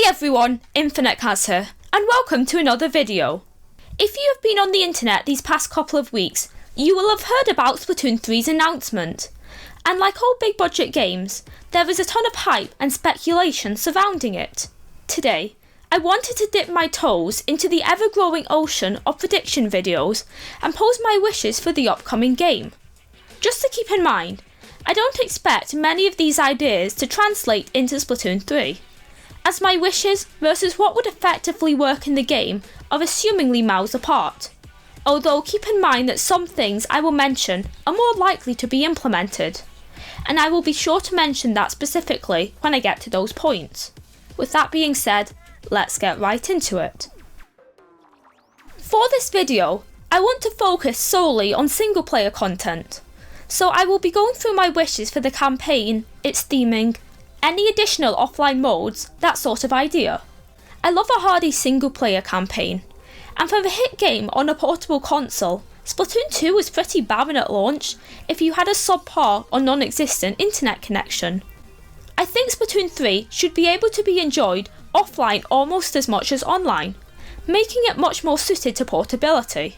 everyone, InfiniteCaz here, and welcome to another video. If you have been on the internet these past couple of weeks, you will have heard about Splatoon 3's announcement. And like all big budget games, there is a ton of hype and speculation surrounding it. Today, I wanted to dip my toes into the ever-growing ocean of prediction videos and pose my wishes for the upcoming game. Just to keep in mind, I don't expect many of these ideas to translate into Splatoon 3. As my wishes versus what would effectively work in the game are assumingly miles apart. Although keep in mind that some things I will mention are more likely to be implemented, and I will be sure to mention that specifically when I get to those points. With that being said, let's get right into it. For this video, I want to focus solely on single player content, so I will be going through my wishes for the campaign, its theming, any additional offline modes, that sort of idea. I love a hardy single player campaign, and for a hit game on a portable console, Splatoon 2 was pretty barren at launch if you had a subpar or non-existent internet connection. I think Splatoon 3 should be able to be enjoyed offline almost as much as online, making it much more suited to portability.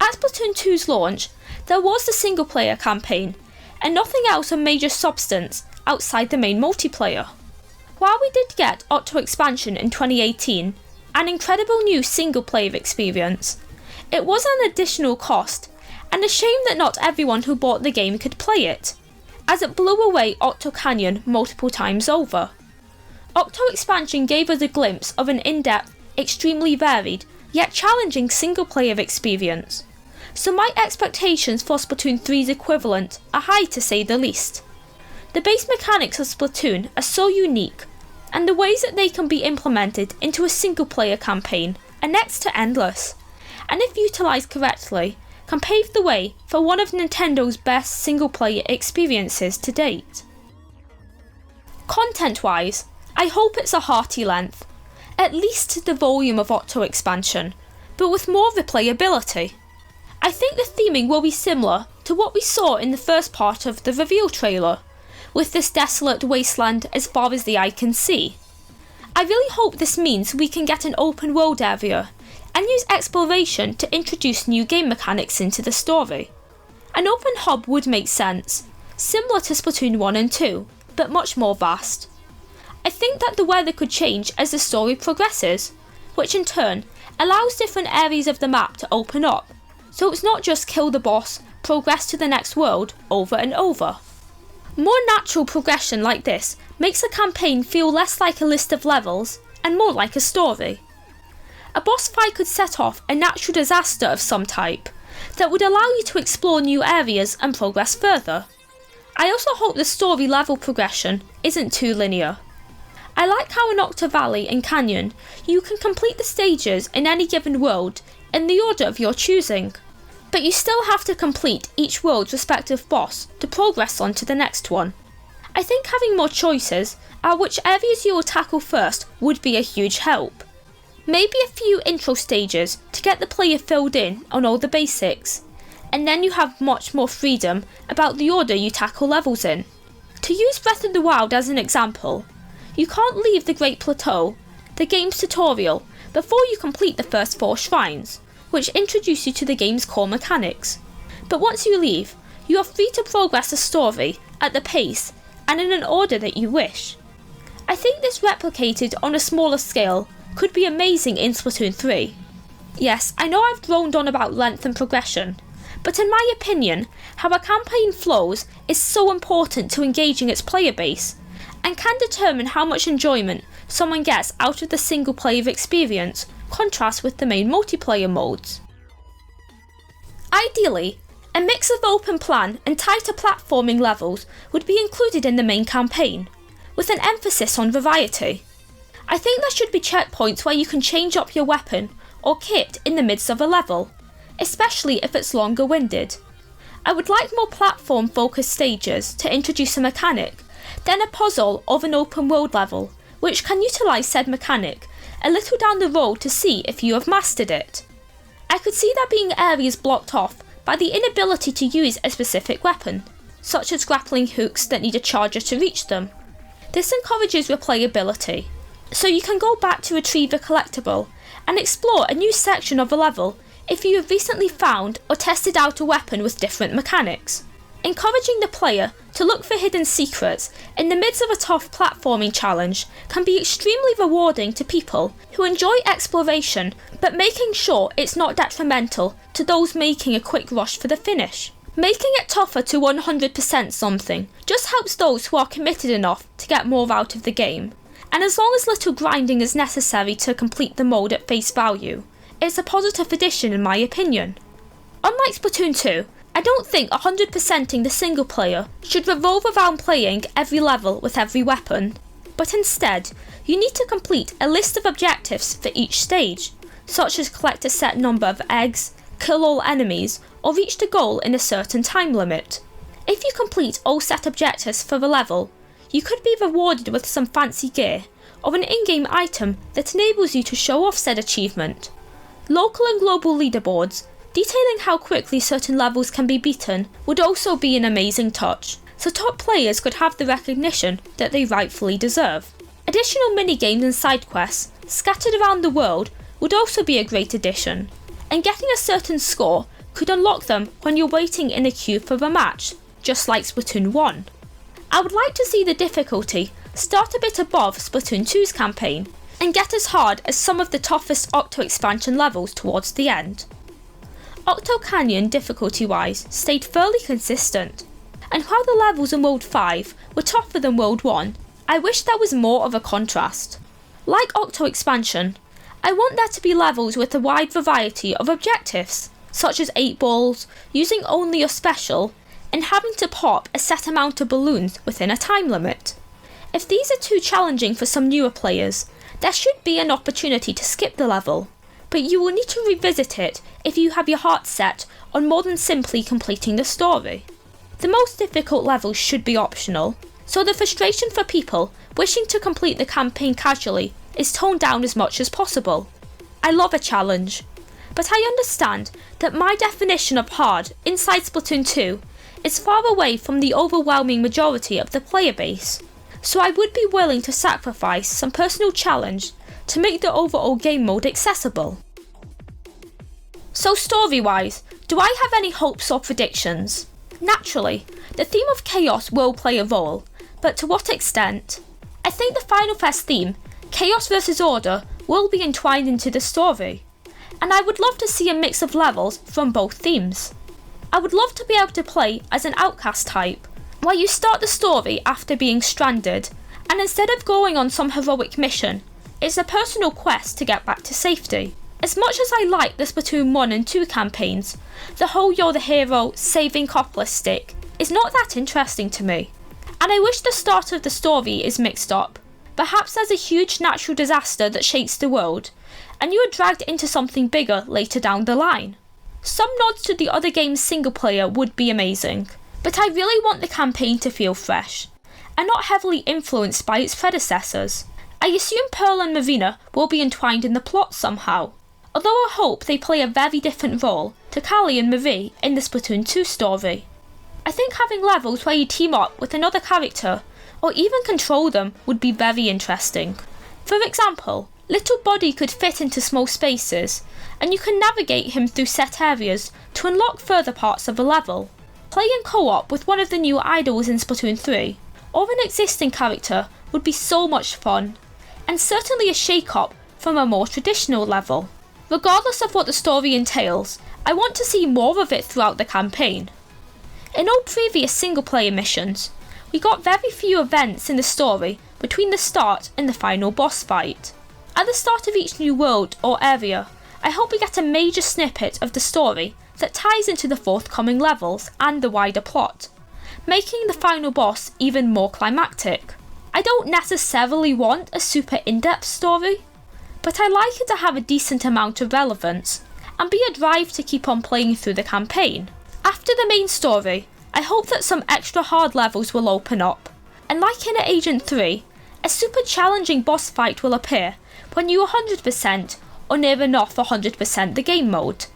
At Splatoon 2's launch, there was the single player campaign, and nothing else of major substance outside the main multiplayer. While we did get Octo expansion in 2018, an incredible new single player experience, it was an additional cost, and a shame that not everyone who bought the game could play it, as it blew away Octo Canyon multiple times over. Octo expansion gave us a glimpse of an in-depth, extremely varied, yet challenging single player experience, so my expectations for Splatoon 3's equivalent are high to say the least. The base mechanics of Splatoon are so unique, and the ways that they can be implemented into a single player campaign are next to endless, and if utilised correctly, can pave the way for one of Nintendo's best single player experiences to date. Content wise, I hope it's a hearty length, at least the volume of Octo expansion, but with more replayability. I think the theming will be similar to what we saw in the first part of the reveal trailer, with this desolate wasteland as far as the eye can see. I really hope this means we can get an open world area and use exploration to introduce new game mechanics into the story. An open hub would make sense, similar to Splatoon 1 and 2, but much more vast. I think that the weather could change as the story progresses, which in turn allows different areas of the map to open up, so it's not just kill the boss, progress to the next world over and over. More natural progression like this makes a campaign feel less like a list of levels and more like a story. A boss fight could set off a natural disaster of some type that would allow you to explore new areas and progress further. I also hope the story level progression isn't too linear. I like how in Octo Valley and Canyon you can complete the stages in any given world in the order of your choosing, but you still have to complete each world's respective boss to progress on to the next one. I think having more choices at which areas you will tackle first would be a huge help. Maybe a few intro stages to get the player filled in on all the basics, and then you have much more freedom about the order you tackle levels in. To use Breath of the Wild as an example, you can't leave the Great Plateau, the game's tutorial, before you complete the first 4 shrines, which introduce you to the game's core mechanics. But once you leave, you are free to progress the story at the pace and in an order that you wish. I think this replicated on a smaller scale could be amazing in Splatoon 3. Yes, I know I've droned on about length and progression, but in my opinion, how a campaign flows is so important to engaging its player base, and can determine how much enjoyment someone gets out of the single player experience contrast with the main multiplayer modes. Ideally, a mix of open plan and tighter platforming levels would be included in the main campaign, with an emphasis on variety. I think there should be checkpoints where you can change up your weapon or kit in the midst of a level, especially if it's longer winded. I would like more platform focused stages to introduce a mechanic, then a puzzle of an open world level, which can utilise said mechanic a little down the road to see if you have mastered it. I could see there being areas blocked off by the inability to use a specific weapon, such as grappling hooks that need a charger to reach them. This encourages replayability, so you can go back to retrieve a collectible and explore a new section of a level if you have recently found or tested out a weapon with different mechanics. Encouraging the player to look for hidden secrets in the midst of a tough platforming challenge can be extremely rewarding to people who enjoy exploration, but making sure it's not detrimental to those making a quick rush for the finish. Making it tougher to 100% something just helps those who are committed enough to get more out of the game, and as long as little grinding is necessary to complete the mode at face value, it's a positive addition in my opinion. Unlike Splatoon 2, I don't think 100%ing the single player should revolve around playing every level with every weapon, but instead, you need to complete a list of objectives for each stage, such as collect a set number of eggs, kill all enemies, or reach the goal in a certain time limit. If you complete all set objectives for a level, you could be rewarded with some fancy gear, or an in-game item that enables you to show off said achievement. Local and global leaderboards detailing how quickly certain levels can be beaten would also be an amazing touch, so top players could have the recognition that they rightfully deserve. Additional minigames and side quests scattered around the world would also be a great addition, and getting a certain score could unlock them when you're waiting in a queue for a match, just like Splatoon 1. I would like to see the difficulty start a bit above Splatoon 2's campaign, and get as hard as some of the toughest Octo expansion levels towards the end. Octo Canyon, difficulty-wise, stayed fairly consistent, and while the levels in World 5 were tougher than World 1, I wish there was more of a contrast. Like Octo expansion, I want there to be levels with a wide variety of objectives, such as 8 balls, using only your special, and having to pop a set amount of balloons within a time limit. If these are too challenging for some newer players, there should be an opportunity to skip the level, but you will need to revisit it if you have your heart set on more than simply completing the story. The most difficult levels should be optional, so the frustration for people wishing to complete the campaign casually is toned down as much as possible. I love a challenge, but I understand that my definition of hard inside Splatoon 2 is far away from the overwhelming majority of the player base, so I would be willing to sacrifice some personal challenge to make the overall game mode accessible. So story-wise, do I have any hopes or predictions? Naturally, the theme of chaos will play a role, but to what extent? I think the Final Fest theme, Chaos vs Order, will be entwined into the story, and I would love to see a mix of levels from both themes. I would love to be able to play as an outcast type, where you start the story after being stranded, and instead of going on some heroic mission, it's a personal quest to get back to safety. As much as I like the Splatoon 1 and 2 campaigns, the whole you're the hero, saving Coppola stick is not that interesting to me, and I wish the start of the story is mixed up. Perhaps there's a huge natural disaster that shakes the world, and you are dragged into something bigger later down the line. Some nods to the other game's single player would be amazing, but I really want the campaign to feel fresh, and not heavily influenced by its predecessors. I assume Pearl and Marina will be entwined in the plot somehow, although I hope they play a very different role to Callie and Marie in the Splatoon 2 story. I think having levels where you team up with another character, or even control them, would be very interesting. For example, Little Body could fit into small spaces, and you can navigate him through set areas to unlock further parts of a level. Playing co-op with one of the new idols in Splatoon 3, or an existing character, would be so much fun, and certainly a shake-up from a more traditional level. Regardless of what the story entails, I want to see more of it throughout the campaign. In all previous single-player missions, we got very few events in the story between the start and the final boss fight. At the start of each new world or area, I hope we get a major snippet of the story that ties into the forthcoming levels and the wider plot, making the final boss even more climactic. I don't necessarily want a super in-depth story, but I like it to have a decent amount of relevance and be a drive to keep on playing through the campaign. After the main story, I hope that some extra hard levels will open up, and like in Agent 3, a super challenging boss fight will appear when you 100% or near enough 100% the game mode.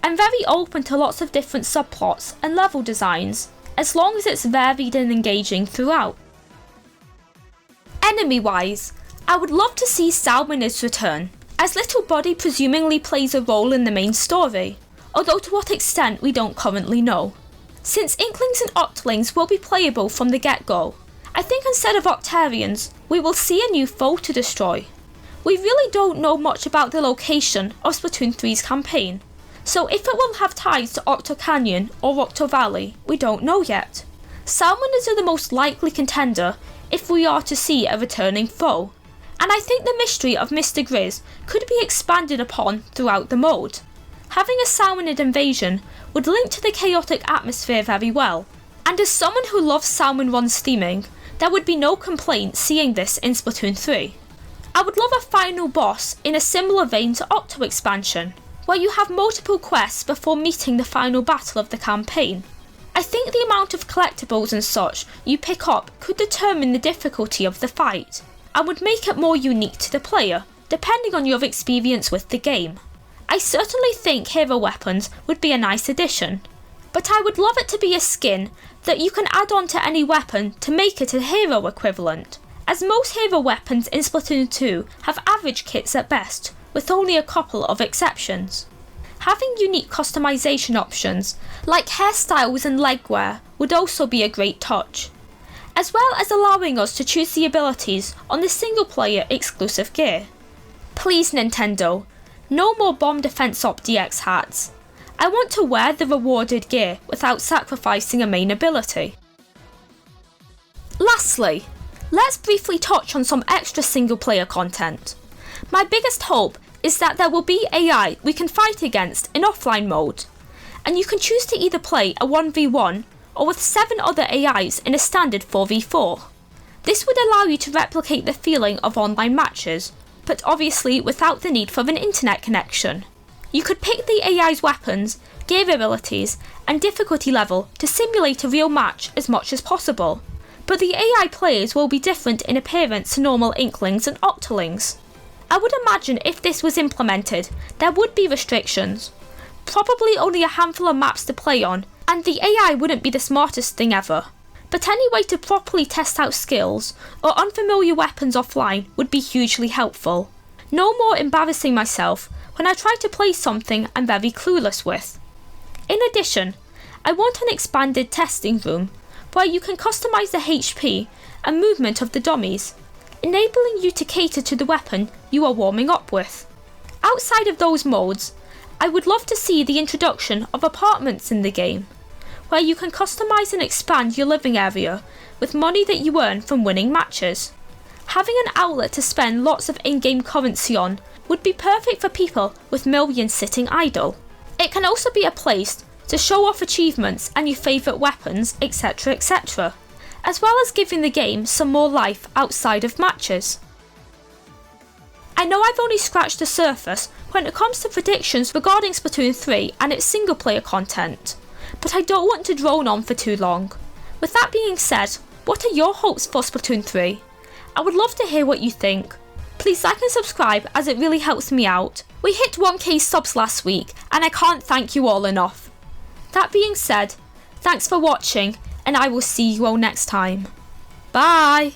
I'm very open to lots of different subplots and level designs, as long as it's varied and engaging throughout. Enemy-wise, I would love to see Salmonid's return, as Little Body presumably plays a role in the main story, although to what extent we don't currently know. Since Inklings and Octolings will be playable from the get-go, I think instead of Octarians, we will see a new foe to destroy. We really don't know much about the location of Splatoon 3's campaign, so if it will have ties to Octo Canyon or Octo Valley, we don't know yet. Salmonids are the most likely contender if we are to see a returning foe, and I think the mystery of Mr. Grizz could be expanded upon throughout the mode. Having a Salmonid invasion would link to the chaotic atmosphere very well, and as someone who loves Salmon Run's theming, there would be no complaint seeing this in Splatoon 3. I would love a final boss in a similar vein to Octo Expansion, where you have multiple quests before meeting the final battle of the campaign. I think the amount of collectibles and such you pick up could determine the difficulty of the fight, and would make it more unique to the player, depending on your experience with the game. I certainly think hero weapons would be a nice addition, but I would love it to be a skin that you can add on to any weapon to make it a hero equivalent, as most hero weapons in Splatoon 2 have average kits at best, with only a couple of exceptions. Having unique customization options, like hairstyles and legwear, would also be a great touch, as well as allowing us to choose the abilities on the single player exclusive gear. Please Nintendo, no more Bomb Defense Op DX hats. I want to wear the rewarded gear without sacrificing a main ability. Lastly, let's briefly touch on some extra single player content. My biggest hope is that there will be AI we can fight against in offline mode, and you can choose to either play a 1v1 or with 7 other AIs in a standard 4v4. This would allow you to replicate the feeling of online matches, but obviously without the need for an internet connection. You could pick the AI's weapons, gear abilities, and difficulty level to simulate a real match as much as possible, but the AI players will be different in appearance to normal Inklings and Octolings. I would imagine if this was implemented, there would be restrictions, probably only a handful of maps to play on, and the AI wouldn't be the smartest thing ever. But any way to properly test out skills or unfamiliar weapons offline would be hugely helpful. No more embarrassing myself when I try to play something I'm very clueless with. In addition, I want an expanded testing room where you can customize the HP and movement of the dummies, enabling you to cater to the weapon you are warming up with. Outside of those modes, I would love to see the introduction of apartments in the game, where you can customize and expand your living area with money that you earn from winning matches. Having an outlet to spend lots of in-game currency on would be perfect for people with millions sitting idle. It can also be a place to show off achievements and your favourite weapons, etc, etc, as well as giving the game some more life outside of matches. I know I've only scratched the surface when it comes to predictions regarding Splatoon 3 and its single player content, but I don't want to drone on for too long. With that being said, what are your hopes for Splatoon 3? I would love to hear what you think. Please like and subscribe as it really helps me out. We hit 1k subs last week and I can't thank you all enough. That being said, thanks for watching and I will see you all next time. Bye!